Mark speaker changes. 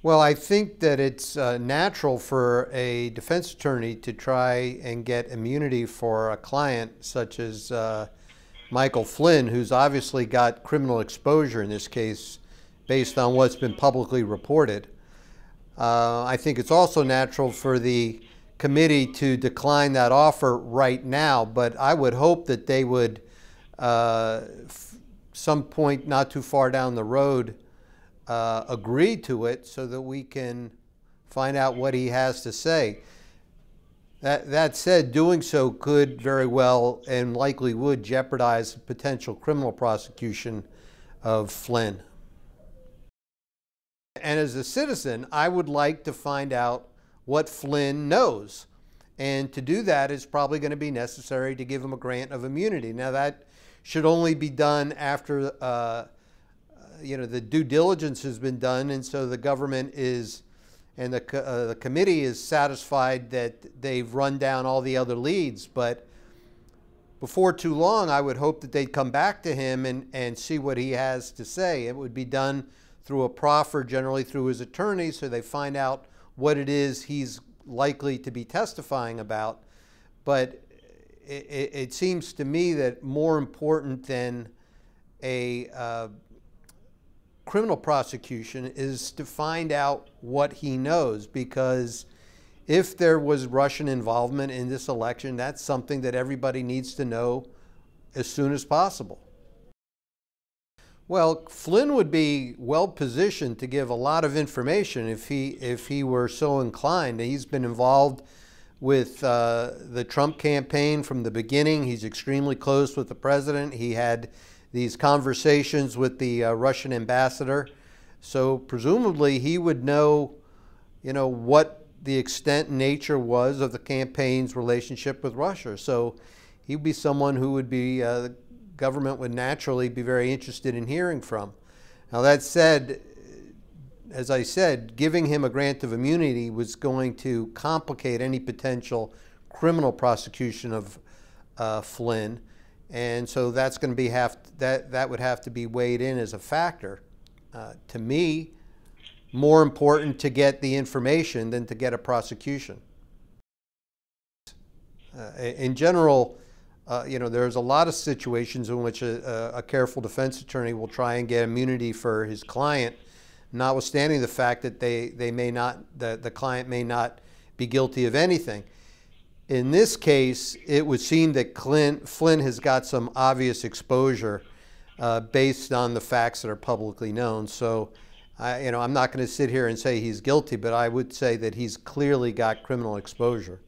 Speaker 1: Well, I think that it's natural for a defense attorney to try and get immunity for a client such as Michael Flynn, who's obviously got criminal exposure in this case based on what's been publicly reported. I think it's also natural for the committee to decline that offer right now, but I would hope that they would, some point not too far down the road, agree to it so that we can find out what he has to say. That said, doing so could very well and likely would jeopardize potential criminal prosecution of Flynn. And as a citizen, I would like to find out what Flynn knows. And to do that is probably going to be necessary to give him a grant of immunity. Now that should only be done after the due diligence has been done, and so the government is, and the committee is satisfied that they've run down all the other leads. But before too long, I would hope that they'd come back to him and see what he has to say. It would be done through a proffer, generally through his attorney, so they find out what it is he's likely to be testifying about. But it seems to me that more important than a criminal prosecution is to find out what he knows, because if there was Russian involvement in this election, that's something that everybody needs to know as soon as possible. Well, Flynn would be well positioned to give a lot of information if he were so inclined. He's been involved with the Trump campaign from the beginning. He's extremely close with the president. He had these conversations with the Russian ambassador. So presumably he would know, what the extent and nature was of the campaign's relationship with Russia. So he'd be someone who would be, the government would naturally be very interested in hearing from. Now that said, as I said, giving him a grant of immunity was going to complicate any potential criminal prosecution of Flynn. And so that's going to be that would have to be weighed in as a factor. To me, more important to get the information than to get a prosecution. In general, there's a lot of situations in which a careful defense attorney will try and get immunity for his client, notwithstanding the fact that the client may not be guilty of anything. In this case, it would seem that Flynn has got some obvious exposure based on the facts that are publicly known. So, I'm not going to sit here and say he's guilty, but I would say that he's clearly got criminal exposure.